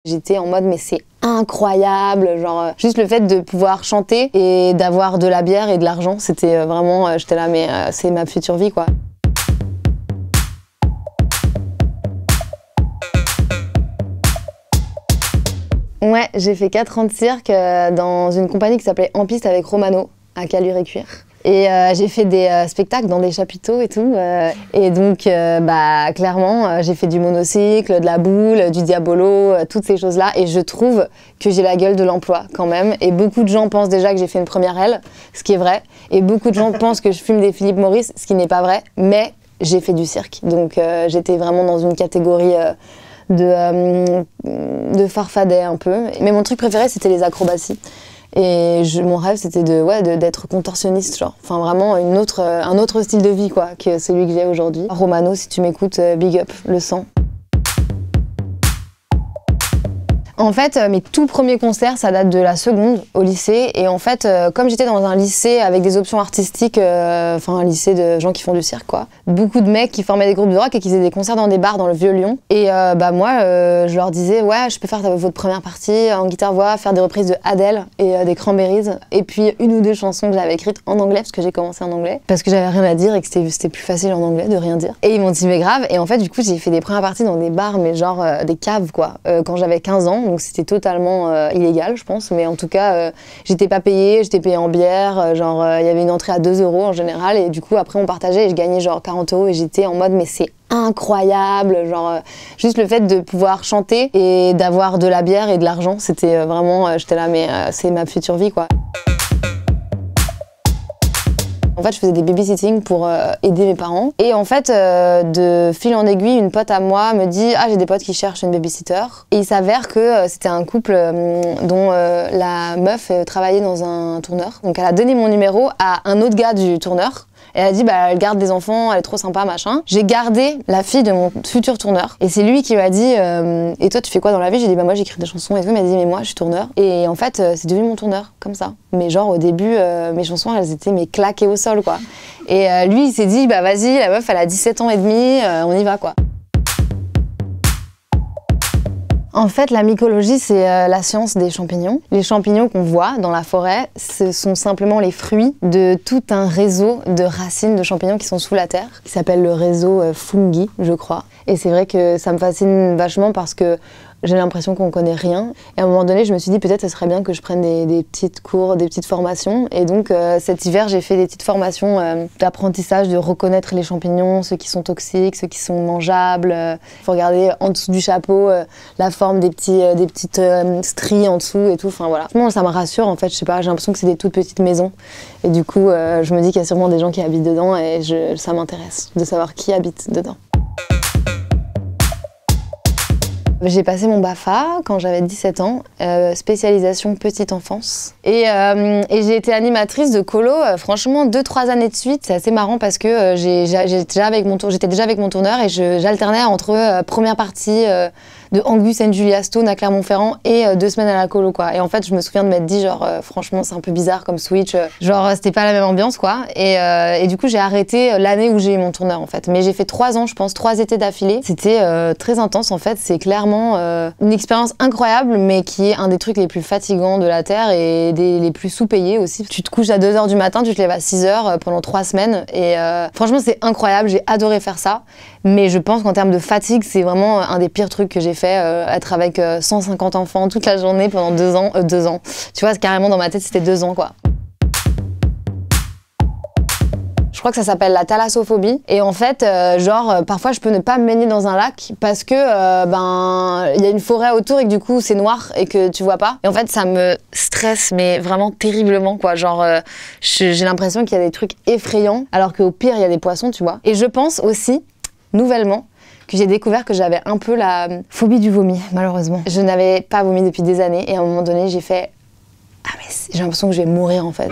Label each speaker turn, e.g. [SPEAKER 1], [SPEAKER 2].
[SPEAKER 1] J'étais en mode mais c'est incroyable, genre juste le fait de pouvoir chanter et d'avoir de la bière et de l'argent, c'était vraiment, j'étais là mais c'est ma future vie quoi. Ouais, j'ai fait 4 ans de cirque dans une compagnie qui s'appelait En Piste avec Romano à Caluire-et-Cuire. Et j'ai fait des spectacles dans des chapiteaux et tout. Et donc, clairement, j'ai fait du monocycle, de la boule, du diabolo, toutes ces choses-là. Et je trouve que j'ai la gueule de l'emploi quand même. Et beaucoup de gens pensent déjà que j'ai fait une première aile, ce qui est vrai. Et beaucoup de gens pensent que je fume des Philip Morris, ce qui n'est pas vrai. Mais j'ai fait du cirque. Donc, j'étais vraiment dans une catégorie de farfadet un peu. Mais mon truc préféré, c'était les acrobaties. Et mon rêve, c'était d'être contorsionniste, genre. Enfin, vraiment un autre style de vie, quoi, que celui que j'ai aujourd'hui. Romano, si tu m'écoutes, big up, le sang. En fait, mes tout premiers concerts, ça date de la seconde au lycée. Et en fait, comme j'étais dans un lycée avec des options artistiques, enfin un lycée de gens qui font du cirque, quoi. Beaucoup de mecs qui formaient des groupes de rock et qui faisaient des concerts dans des bars dans le Vieux-Lyon. Et moi, je leur disais, ouais, je peux faire votre première partie en guitare-voix, faire des reprises de Adele et des Cranberries. Et puis une ou deux chansons que j'avais écrites en anglais, parce que j'ai commencé en anglais. Parce que j'avais rien à dire et que c'était plus facile en anglais de rien dire. Et ils m'ont dit, mais grave. Et en fait, du coup, j'ai fait des premières parties dans des bars, mais genre des caves, quoi, quand j'avais 15 ans. Donc c'était totalement illégal, je pense, mais en tout cas, j'étais pas payée, j'étais payée en bière, genre il y avait une entrée à 2 € en général, et du coup après on partageait et je gagnais genre 40 € et j'étais en mode mais c'est incroyable, genre juste le fait de pouvoir chanter et d'avoir de la bière et de l'argent, c'était vraiment, j'étais là mais c'est ma future vie quoi. En fait, je faisais des babysitting pour aider mes parents. Et en fait, de fil en aiguille, une pote à moi me dit « Ah, j'ai des potes qui cherchent une babysitter ». Et il s'avère que c'était un couple dont la meuf travaillait dans un tourneur. Donc elle a donné mon numéro à un autre gars du tourneur. Et elle a dit, elle garde des enfants, elle est trop sympa, machin. J'ai gardé la fille de mon futur tourneur. Et c'est lui qui m'a dit, et toi, tu fais quoi dans la vie? J'ai dit, moi, j'écris des chansons. Et tout. Il m'a dit, mais moi, je suis tourneur. Et en fait, c'est devenu mon tourneur, comme ça. Mais genre, au début, mes chansons, elles étaient claquées au sol, quoi. Et lui, il s'est dit, vas-y, la meuf, elle a 17 ans et demi, on y va, quoi. En fait, la mycologie, c'est la science des champignons. Les champignons qu'on voit dans la forêt, ce sont simplement les fruits de tout un réseau de racines de champignons qui sont sous la terre, qui s'appelle le réseau fungi, je crois. Et c'est vrai que ça me fascine vachement parce que j'ai l'impression qu'on connaît rien. Et à un moment donné, je me suis dit peut-être ce serait bien que je prenne des petites cours, des petites formations. Et donc cet hiver, j'ai fait des petites formations d'apprentissage, de reconnaître les champignons, ceux qui sont toxiques, ceux qui sont mangeables. Il faut regarder en dessous du chapeau la forme des petites stries en dessous et tout. Enfin voilà. Franchement, ça me rassure en fait. Je sais pas, j'ai l'impression que c'est des toutes petites maisons. Et du coup, je me dis qu'il y a sûrement des gens qui habitent dedans et ça m'intéresse de savoir qui habite dedans. J'ai passé mon BAFA quand j'avais 17 ans, spécialisation petite enfance. Et j'ai été animatrice de colo, franchement 2-3 années de suite. C'est assez marrant parce que j'étais déjà avec mon tourneur et j'alternais entre première partie de Angus and Julia Stone à Clermont-Ferrand et 2 semaines à la colo, quoi. Et en fait, je me souviens de m'être dit, genre, franchement, c'est un peu bizarre comme switch. Genre, c'était pas la même ambiance, quoi. Et du coup, j'ai arrêté l'année où j'ai eu mon tourneur, en fait. Mais j'ai fait 3 ans, je pense, 3 étés d'affilée. C'était très intense, en fait. C'est clairement une expérience incroyable, mais qui est un des trucs les plus fatigants de la Terre et les plus sous-payés aussi. Tu te couches à 2 h du matin, tu te lèves à 6 h pendant 3 semaines. Et franchement, c'est incroyable. J'ai adoré faire ça. Mais je pense qu'en termes de fatigue, c'est vraiment un des pires trucs que j'ai fait, être avec 150 enfants toute la journée pendant 2 ans. 2 ans. Tu vois, carrément dans ma tête, c'était 2 ans, quoi. Je crois que ça s'appelle la thalassophobie. Et en fait, parfois je peux ne pas me baigner dans un lac parce que y a une forêt autour et que du coup c'est noir et que tu vois pas. Et en fait, ça me stresse, mais vraiment terriblement, quoi. Genre, j'ai l'impression qu'il y a des trucs effrayants, alors qu'au pire, il y a des poissons, tu vois. Et je pense aussi, nouvellement, que j'ai découvert que j'avais un peu la phobie du vomi, malheureusement. Je n'avais pas vomi depuis des années et à un moment donné, j'ai fait « Ah mais j'ai l'impression que je vais mourir en fait ».